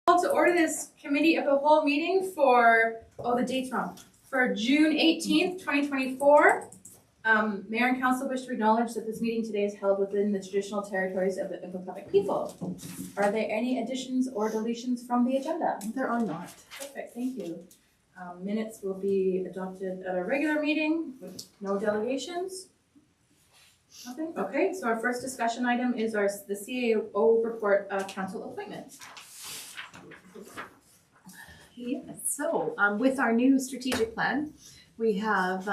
To order this committee of the whole meeting for, the date's wrong, for June 18th, 2024. Mayor and council wish to acknowledge that this meeting today is held within the traditional territories of the Uncompahgre people. Are there any additions or deletions from the agenda? There are not. Perfect, thank you. Minutes will be adopted at our regular meeting with no delegations. Nothing? Okay, so our first discussion item is the CAO report, council appointments. Yeah, so with our new strategic plan, we have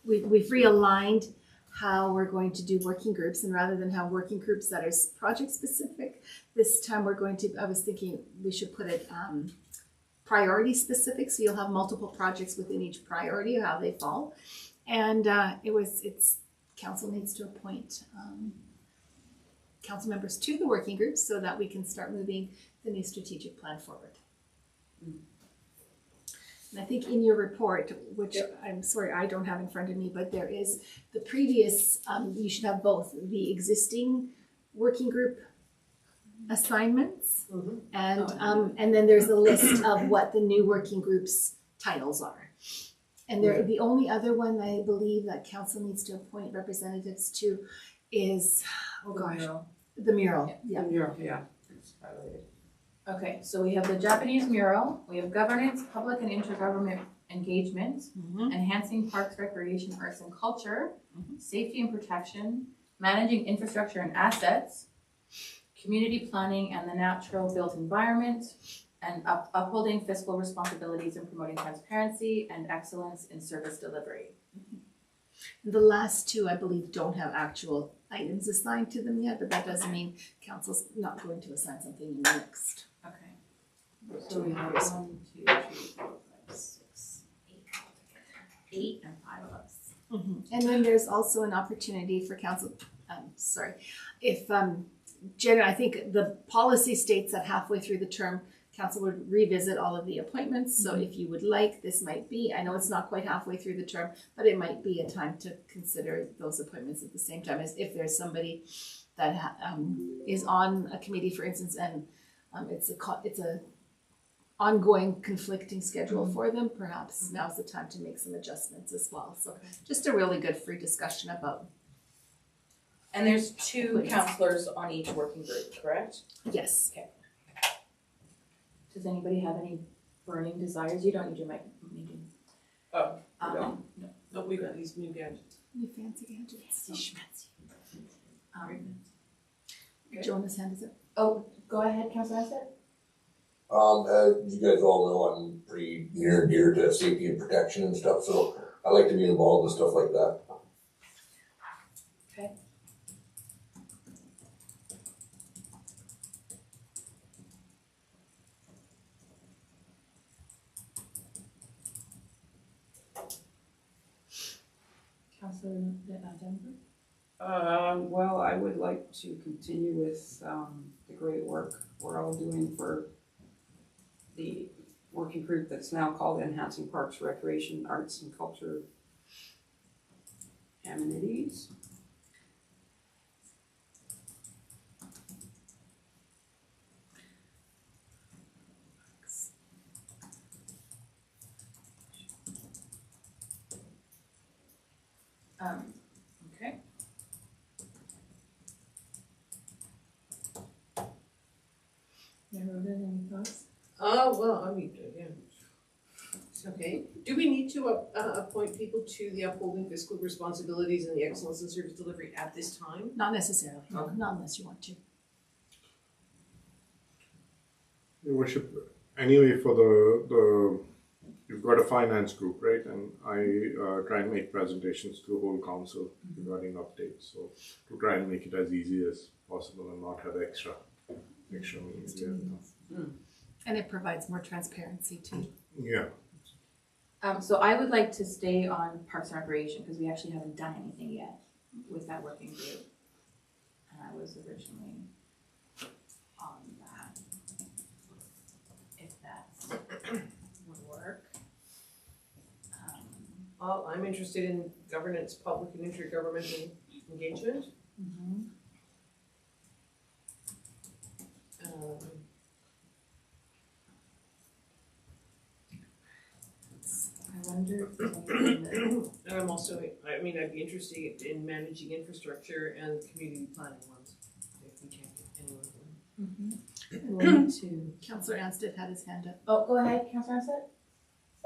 we've realigned how we're going to do working groups, and rather than have working groups that are project specific, this time we're going to, I was thinking we should put it priority specific, so you'll have multiple projects within each priority, how they fall. And it's council needs to appoint council members to the working groups so that we can start moving the new strategic plan forward. And I think in your report, which I'm sorry I don't have in front of me, but there is the previous, you should have both the existing working group assignments and then there's a list of what the new working groups titles are. And the only other one I believe that council needs to appoint representatives to is, the mural. Yeah. The mural, yeah. Okay, so we have the Japanese mural, we have governance, public and intergovernment engagement, enhancing parks, recreation, arts and culture, safety and protection, managing infrastructure and assets, community planning and the natural built environment, and upholding fiscal responsibilities and promoting transparency and excellence in service delivery. The last two, I believe, don't have actual items assigned to them yet, but that doesn't mean council's not going to assign something next. Okay. So we have 1, 2, 3, 4, 5, 6, 8 and 5 of us. And then there's also an opportunity for council, if I think the policy states that halfway through the term, council would revisit all of the appointments. So if you would like, this might be, I know it's not quite halfway through the term, but it might be a time to consider those appointments at the same time as if there's somebody that is on a committee, for instance, and it's a ongoing conflicting schedule for them, perhaps now's the time to make some adjustments as well. So just a really good free discussion about. And there's 2 councillors on each working group, correct? Yes. Okay. Does anybody have any burning desires? You don't need your mic. No, we got these new gadgets. New fancy gadgets. Good. Jonas hand is up. Oh, go ahead, Councillor Asset. As you guys all know, I'm pretty near and dear to safety and protection and stuff, so I like to be involved in stuff like that. Okay. Councillor Denver? Well, I would like to continue with the great work we're all doing for the working group that's now called Enhancing Parks, Recreation, Arts and Culture Amenities. Okay. Never any thoughts? Well, I mean, yeah. It's okay. Do we need to appoint people to the upholding fiscal responsibilities and the excellence in service delivery at this time? Not necessarily, not unless you want to. Your worship, anyway, for the you've got a finance group, right? And I try and make presentations to the whole council regarding updates. So to try and make it as easy as possible and not have extra meetings. And it provides more transparency too. Yeah. So I would like to stay on Parks and Recreation because we actually haven't done anything yet with that working group. And I was originally on that, if that would work. Well, I'm interested in governance, public and intergovernmental engagement. wonder if there's anything that, And I'm also, I mean, I'd be interested in managing infrastructure and community planning ones, if we can't get anyone from them. we'll need to. Councillor Anstett had his hand up. Oh, go ahead, Councillor Ansett.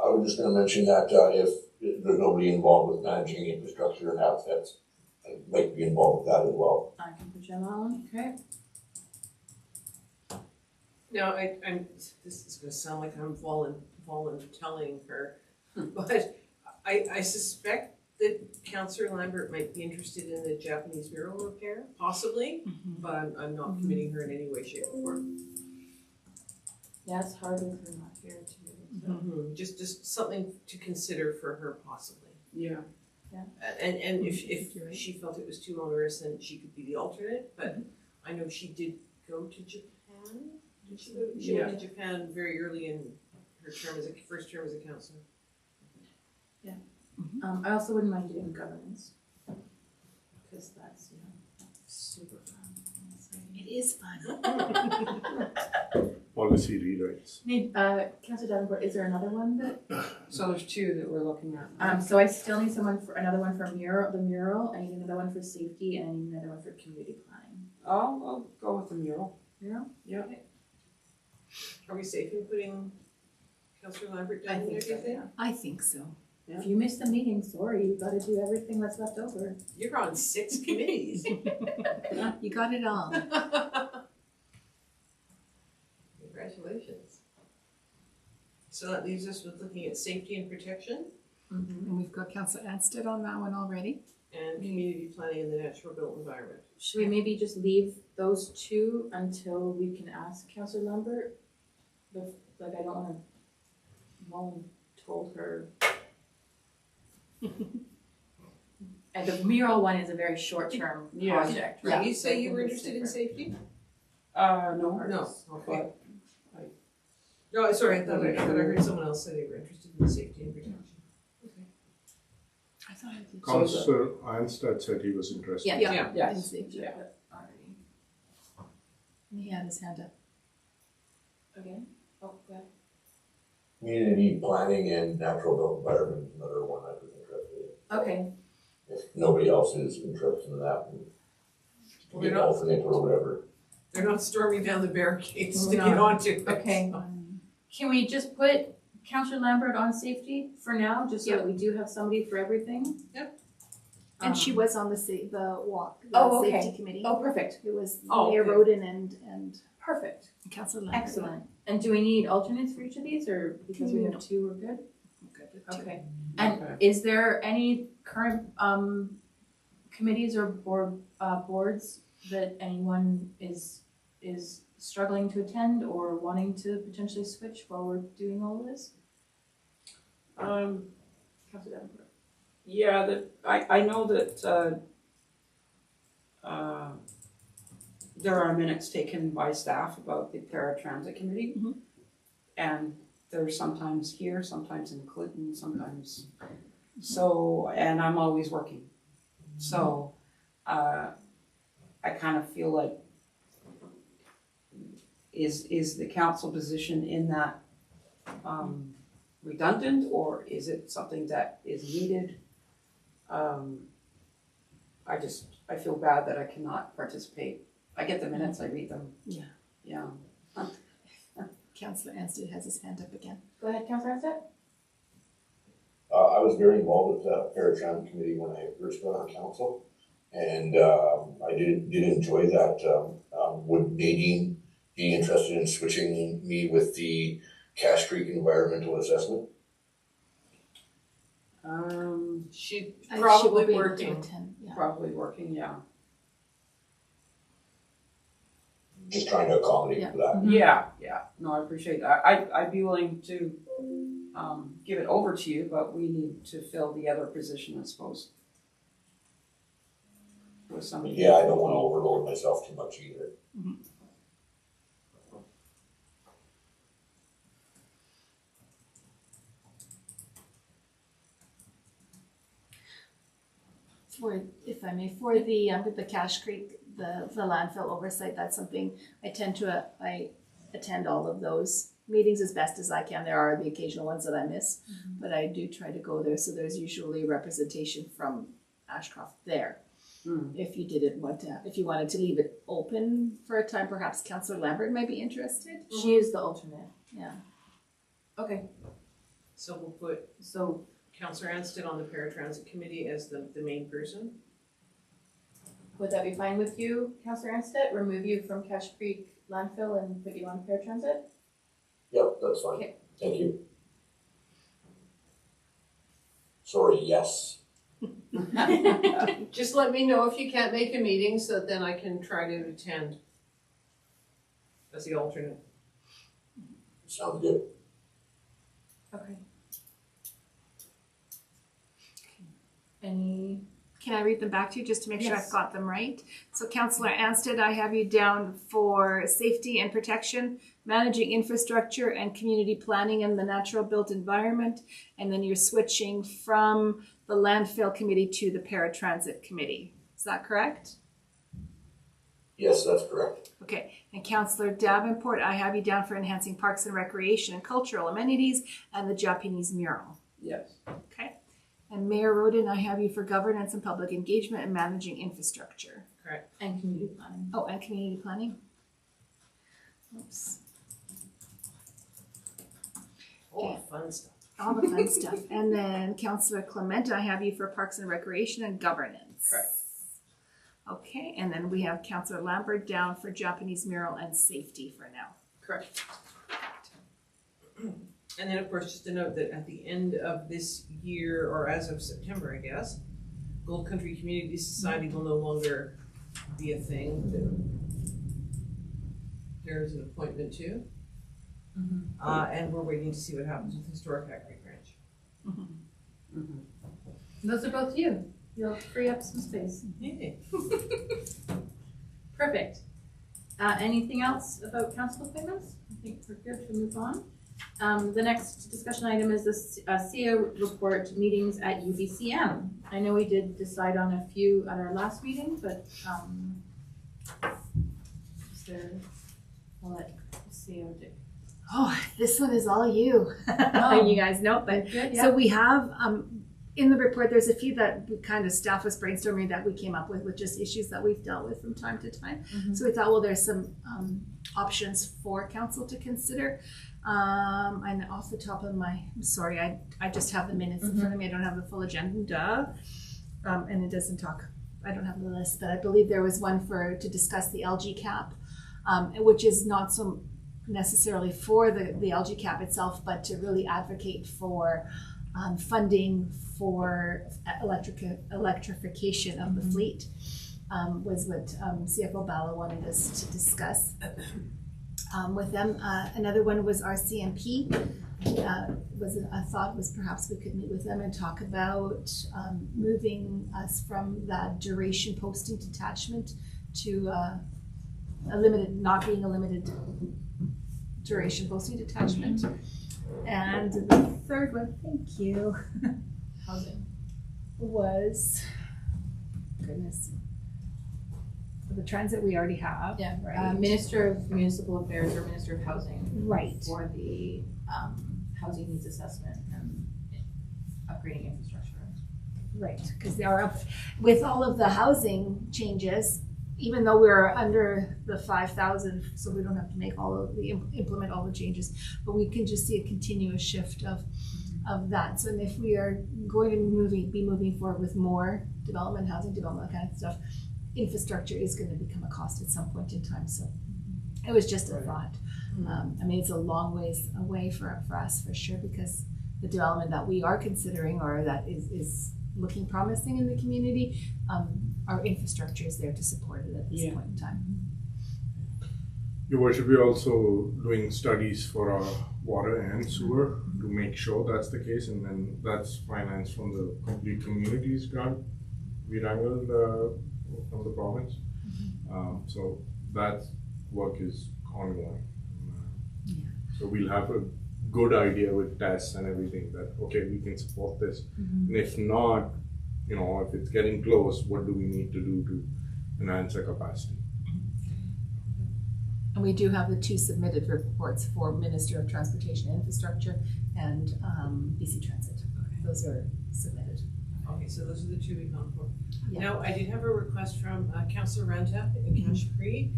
I was just gonna mention that, if there's nobody involved with managing infrastructure and assets, I'd like to be involved with that as well. I can put you on that one, okay? Now, this is gonna sound like I'm telling her, but I suspect that Councillor Lambert might be interested in the Japanese mural repair, possibly, but I'm not committing her in any way, shape, or form. Yeah, it's hard with her not here too. Just something to consider for her possibly. Yeah. And if You're right. she felt it was too onerous, then she could be the alternate, but I know she did go to Japan. Did she go? She went to Japan very early in her term first term as a councillor. I also wouldn't mind doing governance, because that's, you know, super fun. It is fun. Policy rewrites. Need, Councillor Davenport, is there another one that, So there's two that we're looking at. so I still need another one for the mural, I need another one for safety, and I need another one for community planning. I'll go with the mural. Mural? Yeah. Are we safe in putting Councillor Lambert I down there, think do you so, think? yeah. I think so. If you missed a meeting, sorry, you gotta do everything that's left over. You're on 6 committees. You got it all. Congratulations. So that leaves us with looking at safety and protection And we've got Councillor Anstett on that one already. and community planning in the natural built environment. Should we maybe just leave those two until we can ask Councillor Lambert? Like, I don't wanna told her. And the mural one is a very short-term Yeah. project, Did right? you So say I you think were it's interested in safer. safety? No. No, okay. But No, sorry, I thought I heard someone else say they were interested in safety and protection. I thought I did. Councillor Einstein said he was interested. Yeah. Yeah. Yes. In safety. Yeah. Alrighty. And he had his hand up. Again? Oh, go ahead. Community planning and natural built environment is another one I was interested in. Okay, If nobody else is interested in that, Well, we they're can not, alternate or whatever. they're not storming down the barricades We're to get not. onto it. okay. Can we just put Councillor Lambert on safety for now, just so that we do have somebody for everything? Yep. And she Um, was on the walk, the Oh, okay. safety committee. Oh, perfect, It was Oh, Mayor okay. Roden and perfect, Councillor Lambert. excellent. And do we need alternates for each of these, or because we No. have two, we're good? Good with two. Okay. And Okay. is there any current committees or boards that anyone is struggling to attend or wanting to potentially switch while we're doing all of this? Councilor Davenport. Yeah, I know that there are minutes taken by staff about the paratransit committee. Mhm. And they're sometimes here, sometimes in Clinton, sometimes, so, and I'm always working. So, I kind of feel like, is the council position in that, redundant, or is it something that is needed? I feel bad that I cannot participate. I get the minutes, I read them. Yeah. Yeah. Councillor Anstett has his hand up again. Go ahead, Councilor Ansett. I was very involved with the Paratransit Committee when I first got on council, and I did enjoy that. Would Nadine be interested in switching me with the Cache Creek Environmental Assessment? She'd She will probably be able to working. attend, yeah. Probably working, yeah. Just trying to accommodate for that. Mhm. Yeah, no, I appreciate that. I'd be willing to, give it over to you, but we need to fill the other position, I suppose. With somebody. Yeah, I don't wanna overload myself too much either. For, if I may, for the Cache Creek, the landfill oversight, that's something I attend all of those meetings as best as I can. There are the occasional ones that I miss, but I do try to go there. So there's usually representation from Ashcroft there. If you didn't want to, if you wanted to leave it open for a time, perhaps Councillor Lambert might be interested. She is the alternate. Yeah. Okay, So we'll put so Councillor Anstett on the paratransit committee as the main person. would that be fine with you, Councillor Anstett? Remove you from Cache Creek landfill and put you on paratransit? Yep, that's fine. Okay. Thank you. Sorry, yes. Just let me know if you can't make a meeting so then I can try to attend as the alternate. Sounds good. Okay. Any, Can I read them back to you just to make sure Yes. I've got them right? So Councillor Anstett, I have you down for safety and protection, managing infrastructure and community planning in the natural built environment. And then you're switching from the landfill committee to the paratransit committee. Is that correct? Yes, that's correct. Okay. And Councillor Davenport, I have you down for enhancing parks and recreation and cultural amenities and the Japanese mural. Yes. Okay. And Mayor Roden, I have you for governance and public engagement and managing infrastructure. Correct. and community planning. Oh, and community planning. Oops. All Okay. the fun stuff. All the fun stuff. And then Councillor Clement, I have you for parks and recreation and governance. Correct. Okay, and then we have Councillor Lambert down for Japanese mural and safety for now. Correct. And then, of course, just to note that at the end of this year, or as of September, I guess, Gold Country Community Society will no longer be a thing. There's an appointment too. And we're waiting to see what happens with Historic Acre Ranch. Those are both you. You'll free up some space. Yay. Perfect. Anything else about council appointments? I think we're good to move on. The next discussion item is the CIA report meetings at UBCM. I know we did decide on a few at our last meeting, but is there, I'll let CEO do. Oh, this one is all you. Oh. You guys know, but Good, so we have in the report, there's a few that we kind of staff was brainstorming that we came up with just issues that we've dealt with from time to time. So we thought, well, there's some options for council to consider. And off the top of my, I'm sorry, I just have the minutes in front of me. I don't have the full agenda. And it doesn't talk, I don't have the list, but I believe there was one to discuss the LG cap, which is not so necessarily for the LG cap itself, but to really advocate for funding for electrification of the fleet, was what CFO Bala wanted us to discuss with them. Another one was RCMP. A thought was perhaps we could meet with them and talk about moving us from that duration posting detachment to not being a limited duration posting detachment. And the third one, thank you, Housing. was, goodness, the transit we already have. Yeah, right. Minister of Municipal Affairs or Minister of Housing. Right. For the housing needs assessment and upgrading infrastructure. Right, because they are up with all of the housing changes, even though we're under the 5,000, so we don't have to make implement all the changes, but we can just see a continuous shift of that. So if we are going to be moving forward with more development, housing development, that kind of stuff, infrastructure is going to become a cost at some point in time. So it was just a thought. I mean, it's a long ways away for us for sure, because the development that we are considering or that is looking promising in the community, our infrastructure is there to support it at this point in time. Your worship, we're also doing studies for our water and sewer to make sure that's the case, and then that's financed from the Complete Communities grant we wrangled from the province. So that work is ongoing. So we'll have a good idea with tests and everything that, okay, we can support this. And if not, if it's getting close, what do we need to do to enhance our capacity? And we do have the 2 submitted reports for Minister of Transportation and Infrastructure and BC Transit. Those are submitted. Okay, so those are the 2 we've gone for. Yeah. Now, I did have a request from Councillor Ranta in Cache Creek,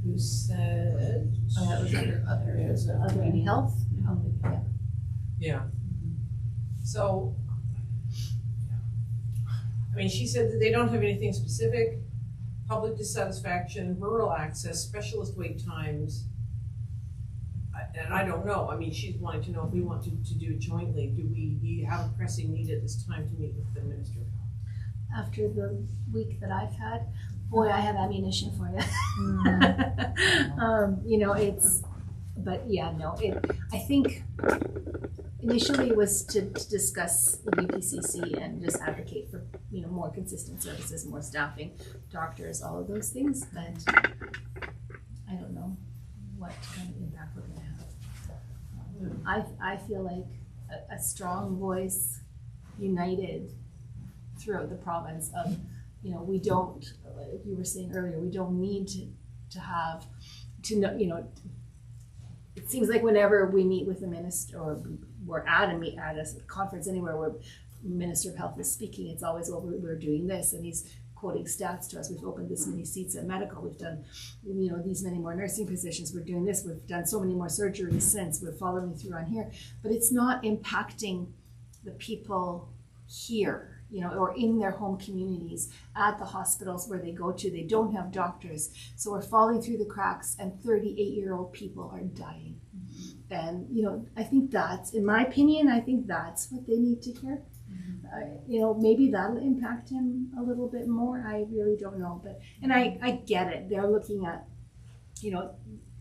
who said. Oh, that was under other areas of Other than health? Yeah. Yeah. So, I mean, she said that they don't have anything specific, public dissatisfaction, rural access, specialist wait times. And I don't know, I mean, she's wanting to know if we want to do it jointly. Do we have a pressing need at this time to meet with the Minister of Health? After the week that I've had, boy, I have ammunition for you. You know, but yeah, no, I think initially it was to discuss the UPCC and just advocate for, you know, more consistent services, more staffing, doctors, all of those things, but I don't know what kind of impact we're gonna have. I feel like a strong voice, united throughout the province of, you know, we don't, like you were saying earlier, we don't need to have, to know, you know, it seems like whenever we meet with the minister or we're at a conference anywhere where Minister of Health is speaking, it's always, well, we're doing this, and he's quoting stats to us. We've opened this many seats at medical. We've done, you know, these many more nursing positions. We're doing this. We've done so many more surgeries since. We're following through on here, but it's not impacting the people here, you know, or in their home communities, at the hospitals where they go to. They don't have doctors, so we're falling through the cracks, and 38-year-old people are dying. And you know, I think that's, in my opinion, I think that's what they need to hear. You know, maybe that'll impact him a little bit more. I really don't know, but, and I get it. They're looking at, you know,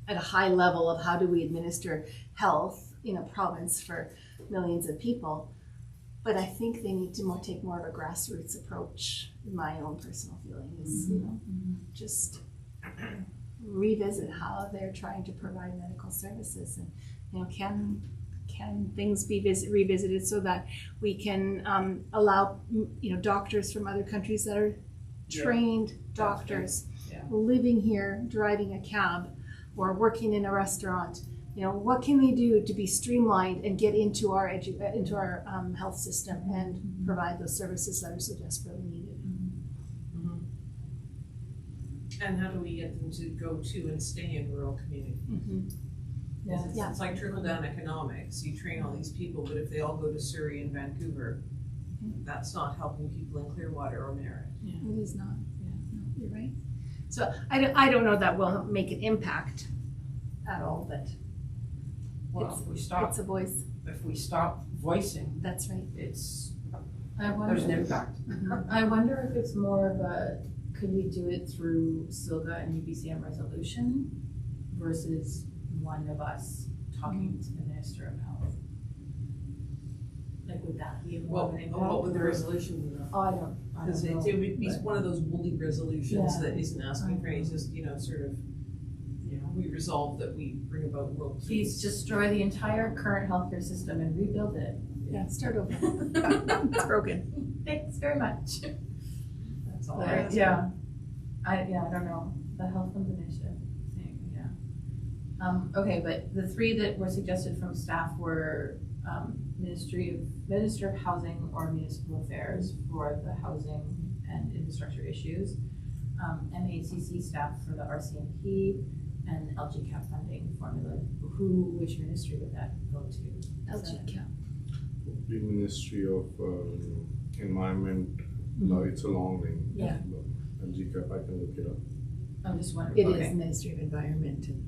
at a high level of how do we administer health in a province for millions of people. But I think they need to take more of a grassroots approach. My own personal feeling is, you know, just revisit how they're trying to provide medical services, and you know, can things be revisited so that we can allow, you know, doctors from other countries that are trained doctors living here, driving a cab, or working in a restaurant. You know, what can they do to be streamlined and get into our health system and provide those services that are so desperately needed? And how do we get them to go to and stay in rural communities? It's like trickle-down economics. You train all these people, but if they all go to Surrey and Vancouver, that's not helping people in Clearwater or Merritt. It is not. No, you're right. So I don't know that will make an impact at all, but Well, it's a voice. if we stop voicing, That's right. it's, I there's an wonder, impact. I wonder if it's more of a, could we do it through SILGA and UBCM resolution versus one of us talking to the Minister of Health? Like, would that be more of an impact? What would the resolution be? Oh, I don't Because it know. would be but- one of those woolly resolutions Yeah. that isn't asking for any, just, you know, sort of, you know, we resolve that we bring about world Please peace. destroy the entire current healthcare system and rebuild it. Yeah, start over. It's broken. Thanks very much. That's all. But, yeah, I don't know, the health funds initiative thing, yeah. Okay, but the 3 that were suggested from staff were, Minister of Housing or Municipal Affairs for the housing and infrastructure issues, MACC staff for the RCMP, and LGCAP funding formula. Which ministry would that go to? LGCAP. The Ministry of Environment, no, it's a long name. Yeah. But LGCAP, I can look it up. I'm just wondering. It okay. is Ministry of Environment and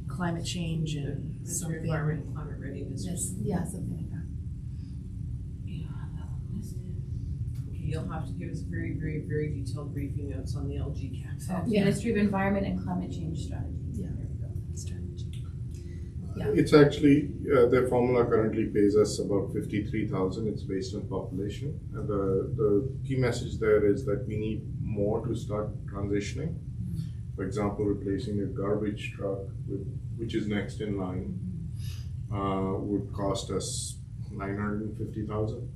Climate Change and Ministry of something. Environment and Climate Readiness. Yes, yeah, something like that. Yeah, that one listed. Okay, you'll have to give us very, very, very detailed briefing notes on the LGCAP. So, Yeah. Ministry of Environment and Climate Change Strategy. Yeah. There we go. Strategy. Yeah. It's actually, their formula currently pays us about 53,000. It's based on population. The key message there is that we need more to start transitioning. For example, replacing a garbage truck, which is next in line, would cost us 950,000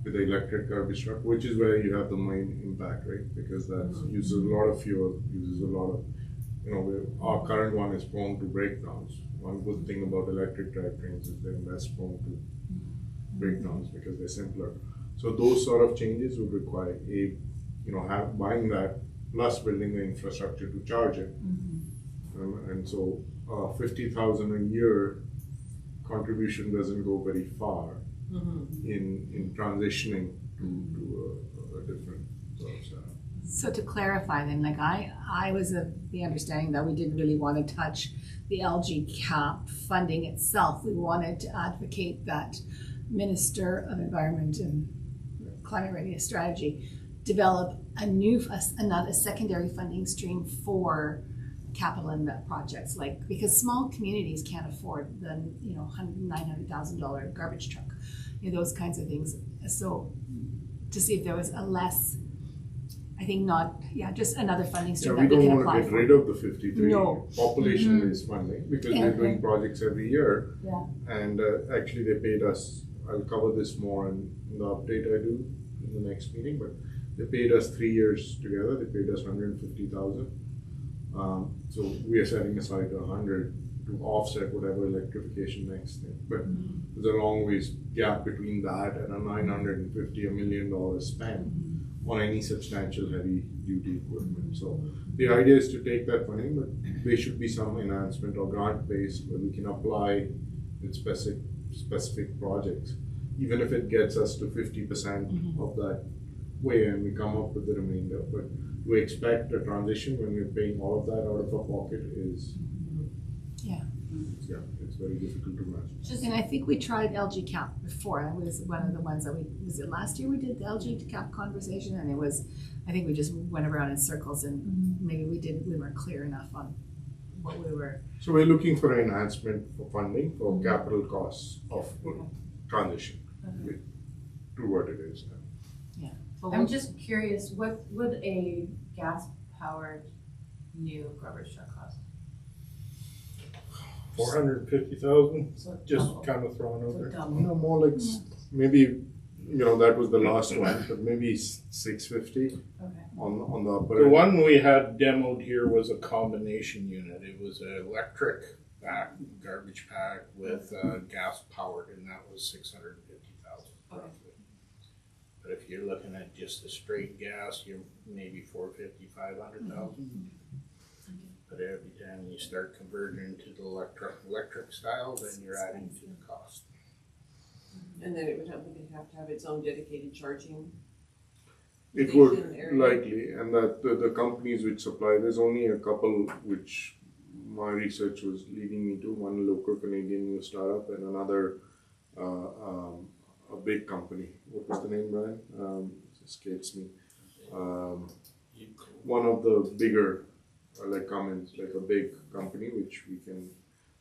with the electric garbage truck, which is where you have the main impact, right? Because that uses a lot of fuel, uses a lot of our current one is prone to breakdowns. One good thing about electric drivetrains is they're less prone to breakdowns because they're simpler. So those sort of changes would require buying that plus building the infrastructure to charge it. And so 50,000 a year contribution doesn't go very far in transitioning to a different sort of setup. So to clarify then, like I was of the understanding that we didn't really want to touch the LG cap funding itself. We wanted to advocate that Minister of Environment and Climate Readiness Strategy develop another secondary funding stream for capital investment projects, like because small communities can't afford the $900,000 garbage truck, those kinds of things. So to see if there was a less, I think just another funding stream we that we don't can want apply to get for. rid of the 53 No. population-based funding because they're doing projects every year. Yeah. And actually they paid us, I'll cover this more in the update I do in the next meeting, but they paid us 3 years together. They paid us 150,000. So we are setting aside 100 to offset whatever electrification next thing. But there's a long ways gap between that and a $950 million spend on any substantial heavy duty equipment. So the idea is to take that funding, but there should be some enhancement or grant based where we can apply in specific projects, even if it gets us to 50% of that way and we come up with the remainder. But we expect a transition when we're paying all of that out of our pocket is it's very difficult to manage. And I think we tried LG cap before. I was one of the ones that was it last year we did the LG cap conversation, and I think we just went around in circles and maybe we weren't clear enough on what we were. So we're looking for an enhancement for funding for capital costs of transition to what it is now. I'm just curious, what would a gas-powered new garbage truck cost? 450,000, So just double. kind of throwing over. More like maybe that was the last one, but maybe 650 Okay. on the upper The end. one we had demoed here was a combination unit. It was an electric garbage pack with gas powered, and that was 650,000 roughly. But if you're looking at just the straight gas, you're maybe 450, 500,000. But every time you start converting to the electric style, then you're adding to the cost. And then it would have to have its own dedicated charging. It station would area. likely, and that the companies which supply, there's only a couple which my research was leading me to. One local Canadian new startup and another a big company. What was the name, Brian? It escapes me. One of the bigger, like Cummins, like a big company which we can.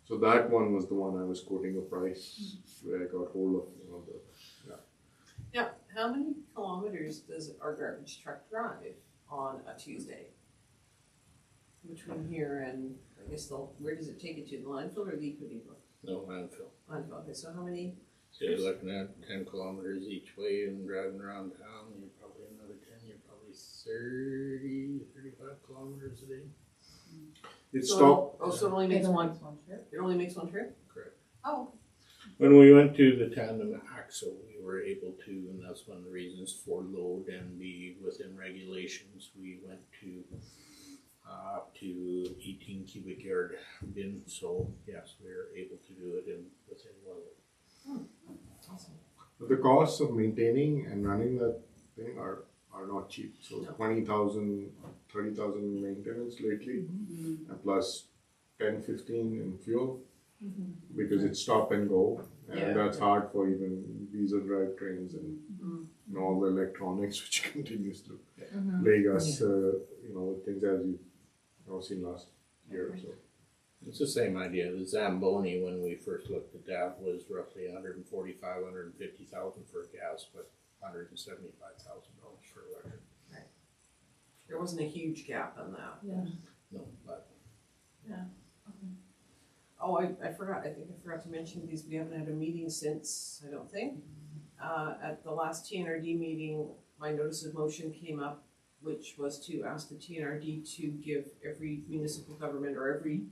So that one was the one I was quoting a price where I got hold of. Now, how many kilometers does our garbage truck drive on a Tuesday? Between here and, I guess, where does it take it to, the landfill or the Eco Depot? No landfill. Landfill, okay, so how many? So you're looking at 10 kilometers each way and driving around town, you're probably another 10, you're probably 30, 35 kilometers a day. It So- stopped. Oh, so it only makes one, trip? it only makes one trip? Correct. Oh, When we went to the tandem axle, we were able to, and that's one of the reasons for load and be within regulations, we went to up to 18 cubic yard bin, so yes, we were able to do it within one load. awesome. But the costs of maintaining and running that thing are not cheap. So No. 20,000, 30,000 in maintenance lately, and plus 10, 15 in fuel, because it's stop and go, and Yeah. that's hard for even diesel drive trains and all the electronics which continues to plague us, with things as you've seen last year or so. It's the same idea. The Zamboni, when we first looked at that, was roughly 145, 150,000 for gas, but $175,000 for electric. There wasn't a huge gap on that. Yeah. No, but Oh, I forgot, I think I forgot to mention these, we haven't had a meeting since, I don't think. At the last TNRD meeting, my notice of motion came up which was to ask the TNRD to give every municipal government or every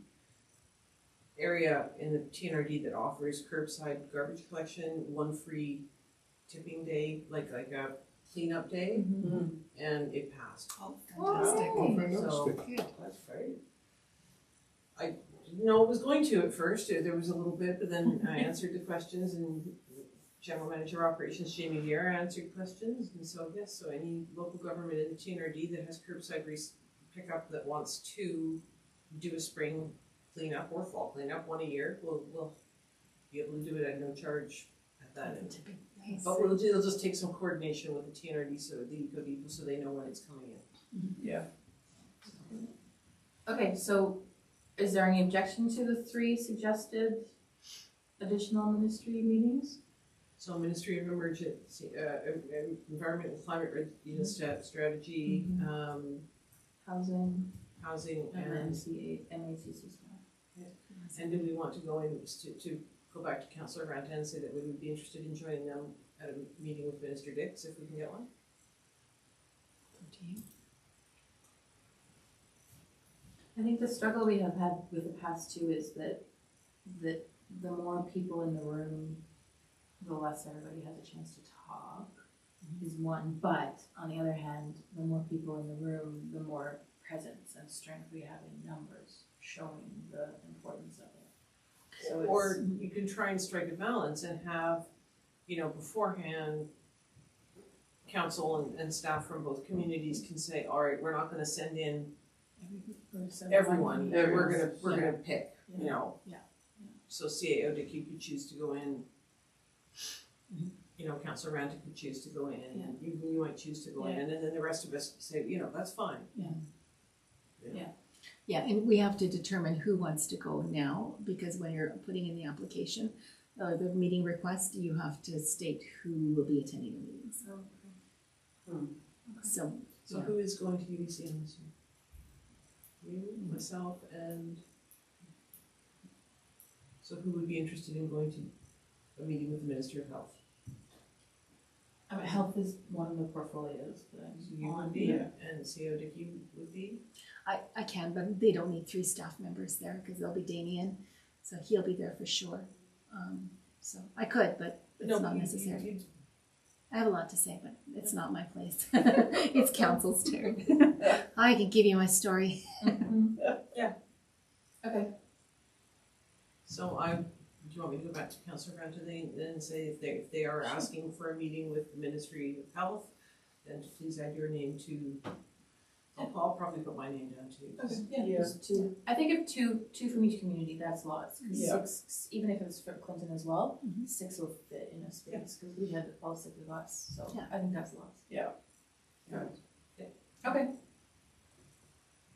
area in the TNRD that offers curbside garbage collection, one free tipping day, like a cleanup day, and it passed. Oh, fantastic. Oh, fantastic. Good. That's great. Didn't know it was going to at first. There was a little bit, but then I answered the questions, and General Manager Operations Jamie Vieira answered questions, and so yes, so any local government in the TNRD that has curbside pickup that wants to do a spring cleanup or fall cleanup one a year, will be able to do it at no charge at that end. Nice. But it'll just take some coordination with the TNRD, so the Eco Depot, so they know when it's coming in. Yeah. Okay, so is there any objection to the 3 suggested additional ministry meetings? So Ministry of Emergency, Environment and Climate Strategy, Housing, housing, and MACC staff. and do we want to go in to go back to Councillor Granta and say that we would be interested in joining them at a meeting with Minister Dix if we can get one? I think the struggle we have had with the past 2 is that the more people in the room, the less everybody has a chance to talk, is one. But on the other hand, the more people in the room, the more presence and strength we have in numbers, showing the importance of it. So Or you can try and strike a balance and have, beforehand, council and staff from both communities can say, all right, we're not gonna send in everyone, we're gonna pick, Yeah. So CAO Dick, you could choose to go in. Councillor Ranta could choose to go in, and you might choose to go in, and then the rest of us say, that's fine. Yeah, and we have to determine who wants to go now, because when you're putting in the application, the meeting request, you have to state who will be attending the meetings. So, So who is going to UBCM this year? You, myself, and so who would be interested in going to a meeting with the Minister of Health? Health is one of the portfolios that I'm So you would on. be, and CO Dick, you would be? I can, but they don't need 3 staff members there, because they'll be Damien, so he'll be there for sure. So I could, but it's not necessary. I have a lot to say, but it's not my place. It's council's turn. I can give you my story. Yeah. Okay. So do you want me to go back to Councillor Granta then and say if they are asking for a meeting with the Ministry of Health, then to please add your name to, I'll probably put my name down too. Yeah, just 2. I think if two from each community, that's lots. 'Cause Yeah. 6, even if it's for Clinton as well, Mhm. 6 will fit in a space, because we had all 6 of us, so Yeah. I think that's lots. Yeah. Okay.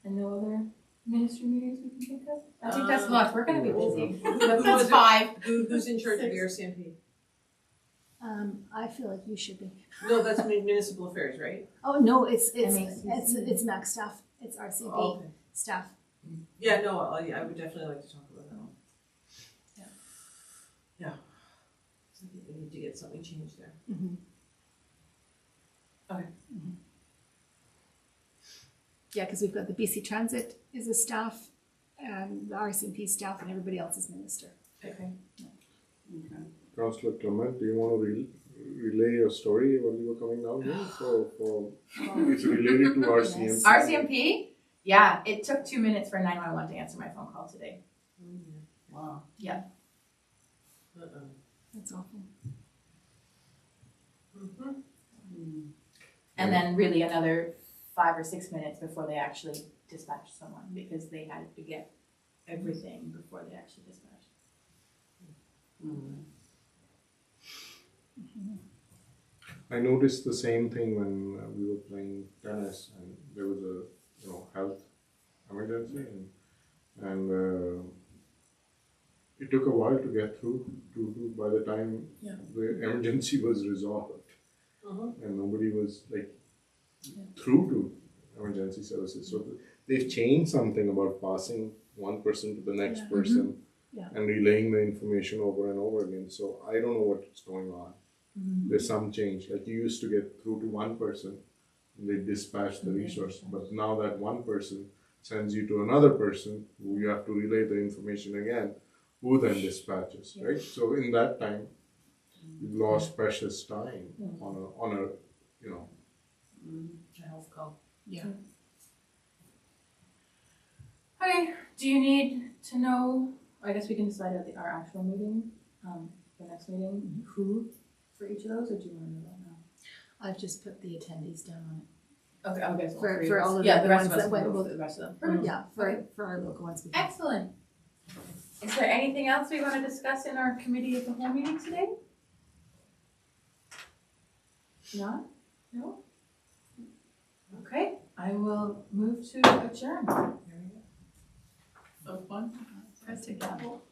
And no other ministry meetings we can think of? I think that's lots, we're gonna be busy. That's was it? 5. Who's in charge of the RCMP? I feel like you should be. No, that's municipal affairs, right? Oh no, it's MACC. it's MAC staff. It's RCB Oh, okay. staff. Yeah, no, I would definitely like to talk about that one. Yeah. So I think we need to get something changed there. Yeah, because we've got the BC Transit is a staff, and the RCMP staff, and everybody else is minister. Okay. Okay. Councillor Clement, do you want to relay your story when you were coming down here? For it's related to RCMP. RCMP? Yeah, it took 2 minutes for 911 to answer my phone call today. Wow. That's awful. And then really another 5 or 6 minutes before they actually dispatched someone, because they had to get everything before they actually dispatched. I noticed the same thing when we were playing tennis, and there was a health emergency, and it took a while to get through. By the time the emergency was resolved, and nobody was through to emergency services. So they've changed something about passing one person to the next person and relaying the information over and over again. So I don't know what's going on. There's some change. Like you used to get through to one person, They dispatch the resource. But now that one person sends you to another person, who you have to relay the information again, who then dispatches, right? So in that time, you've lost precious time on a you know. A health call. Yeah. Okay, do you need to know, I guess we can decide at our actual meeting, the next meeting, who for each of those, or do you wanna know that now? I've just put the attendees down on Okay, so all For- three for of us. all of Yeah, the the rest ones of us that can went go with- for the rest of them. it. Perfect. Yeah, for our local ones. we can. Excellent. Is there anything else we wanna discuss in our committee of the whole meeting today? Not? No? Okay, I will move to adjourn. There we go. So fun. Press the gavel.